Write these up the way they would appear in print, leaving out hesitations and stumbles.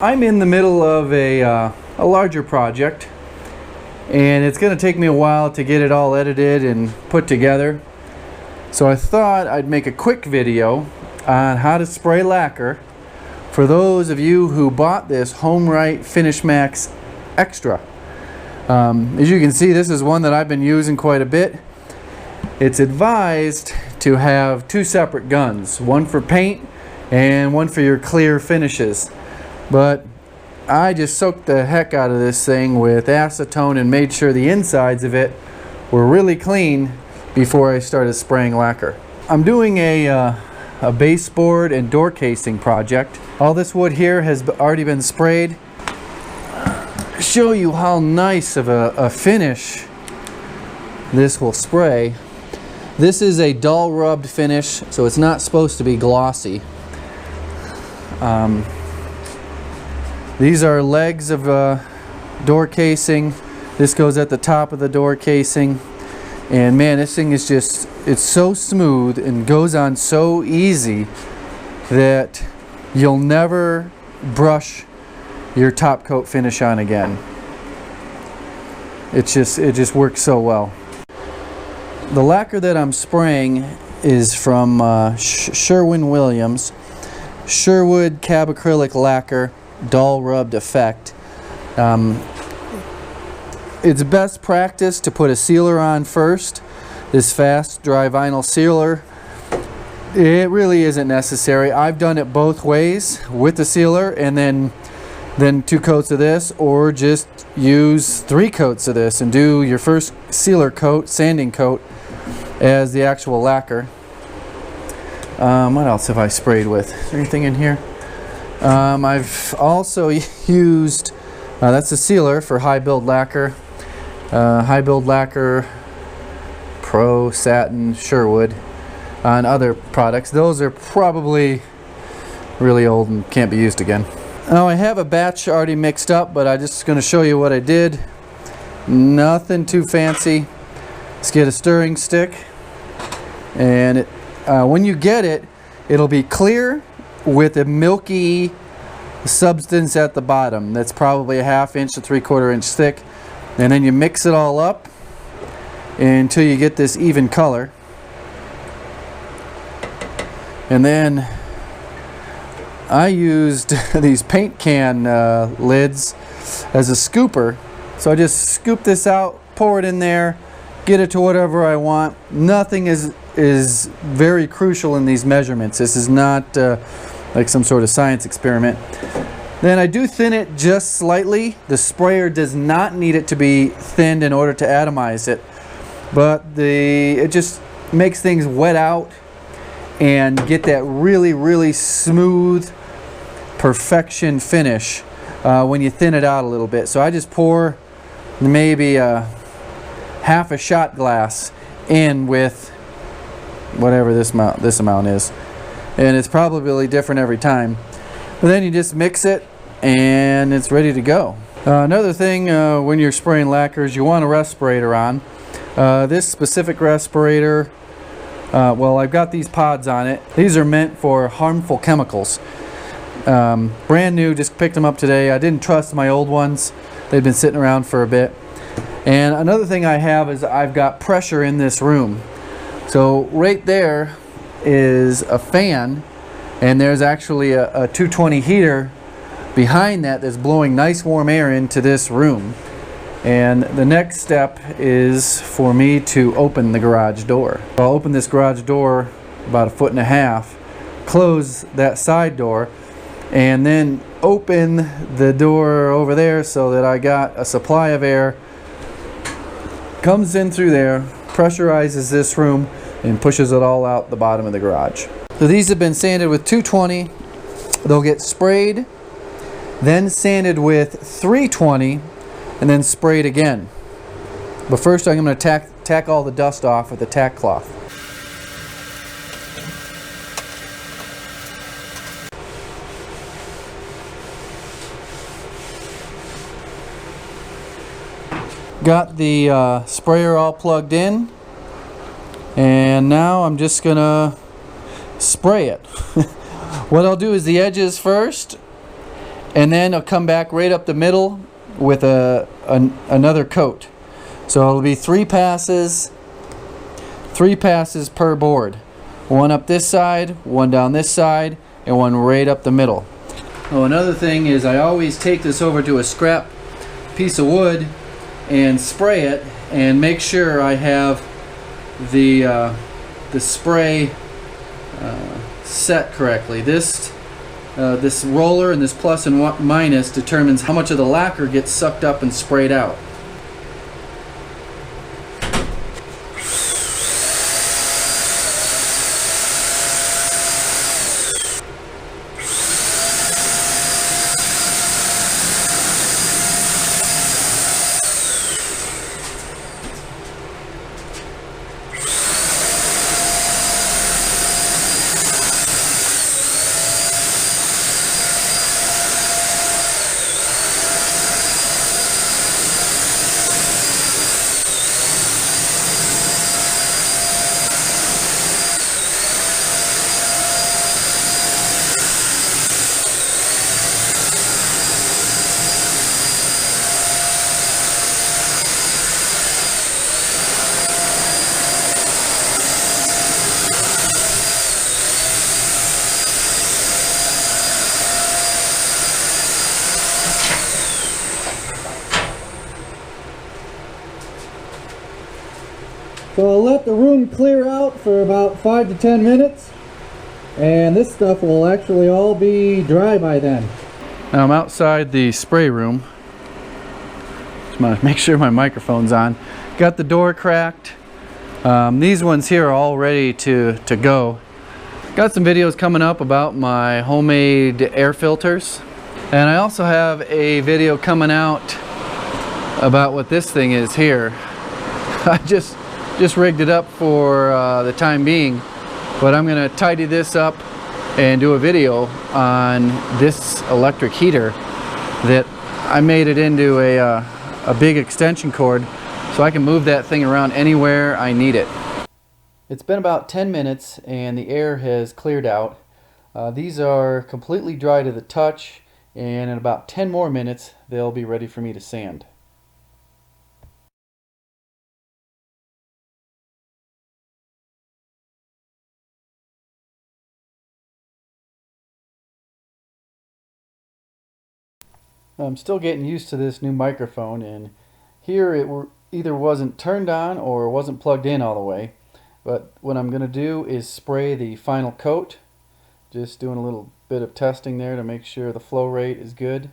I'm in the middle of a larger project, and it's going to take me a while to get it all edited and put together. So I thought I'd make a quick video on how to spray lacquer for those of you who bought this HomeRite Finish Max Extra. As you can see, this is one that I've been using quite a bit. It's advised to have two separate guns, one for paint and one for your clear finishes. But I just soaked the heck out of this thing with acetone and made sure the insides of it were really clean before I started spraying lacquer. I'm doing a baseboard and door casing project. All this wood here has already been sprayed. Show you how nice of a finish this will spray. This is a dull rubbed finish, so it's not supposed to be glossy. These are legs of door casing. This goes at the top of the door casing. And man, this thing is just, it's so smooth and goes on so easy that you'll never brush your top coat finish on again. It just works so well. The lacquer that I'm spraying is from Sherwin-Williams. Sherwood Cab Acrylic Lacquer Dull Rubbed Effect. It's best practice to put a sealer on first. This fast dry vinyl sealer, it really isn't necessary. I've done it both ways, with the sealer and then 2 coats of this, or just use 3 coats of this and do your first sealer coat, sanding coat, as the actual lacquer. What else have I sprayed with? Is there anything in here? I've also used, that's a sealer for high build lacquer. High build lacquer, Pro, Satin, Sherwood on other products. Those are probably really old and can't be used again. Now I have a batch already mixed up, but I'm just going to show you what I did. Nothing too fancy. Let's get a stirring stick, and when you get it, it'll be clear with a milky substance at the bottom that's probably a 1/2 inch to 3/4 inch thick, and then you mix it all up until you get this even color. And then I used these paint can lids as a scooper, so I just scoop this out, pour it in there, get it to whatever I want. Nothing is very crucial in these measurements. This is not like some sort of science experiment. Then I do thin it just slightly. The sprayer does not need it to be thinned in order to atomize it, but it just makes things wet out and get that really smooth perfection finish when you thin it out a little bit. So I just pour maybe 1/2 shot glass in with whatever this amount is, and it's probably different every time. But then you just mix it and it's ready to go. Another thing when you're spraying lacquer is you want a respirator on. This specific respirator, well, I've got these pods on it. These are meant for harmful chemicals. Brand new, just picked them up today. I didn't trust my old ones. They've been sitting around for a bit. And another thing I have is I've got pressure in this room. So right there is a fan, and there's actually a 220 heater behind that that's blowing nice warm air into this room. And the next step is for me to open the garage door. I'll open this garage door about 1.5 feet, close that side door, and then open the door over there so that I got a supply of air, comes in through there, pressurizes this room, and pushes it all out the bottom of the garage. So these have been sanded with 220. They'll get sprayed, then sanded with 320, and then sprayed again. But first I'm going to tack all the dust off with a tack cloth. Got the sprayer all plugged in, and now I'm just gonna spray it. What I'll do is the edges first, And then I'll come back right up the middle with another coat. So it'll be 3 passes per board. One up this side, one down this side, and one right up the middle. Oh, another thing is I always take this over to a scrap piece of wood and spray it, and make sure I have the spray set correctly. This roller and this plus and minus determines how much of the lacquer gets sucked up and sprayed out. So I'll let the room clear out for about 5 to 10 minutes, and this stuff will actually all be dry by then. Now I'm outside the spray room. Just want to make sure my microphone's on. Got the door cracked. These ones here are all ready to go. Got some videos coming up about my homemade air filters, and I also have a video coming out about what this thing is here. I just rigged it up for the time being, but I'm gonna tidy this up and do a video on this electric heater that I made it into a big extension cord so I can move that thing around anywhere I need it. It's been about 10 minutes and the air has cleared out. These are completely dry to the touch, and in about 10 more minutes they'll be ready for me to sand. I'm still getting used to this new microphone, and here it either wasn't turned on or wasn't plugged in all the way. But what I'm going to do is spray the final coat. Just doing a little bit of testing there to make sure the flow rate is good.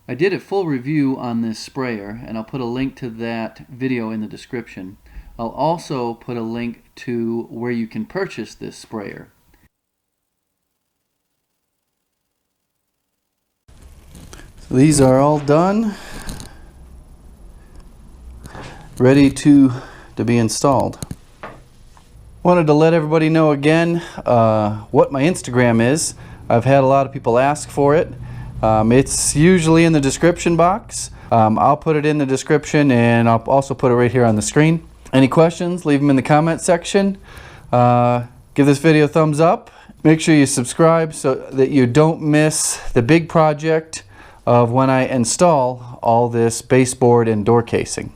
I did a full review on this sprayer, and I'll put a link to that video in the description. I'll also put a link to where you can purchase this sprayer. So these are all done, ready to be installed. Wanted to let everybody know again what my Instagram is. I've had a lot of people ask for it. It's usually in the description box. I'll put it in the description, and I'll also put it right here on the screen. Any questions, leave them in the comment section. Give this video a thumbs up. Make sure you subscribe so that you don't miss the big project of when I install all this baseboard and door casing.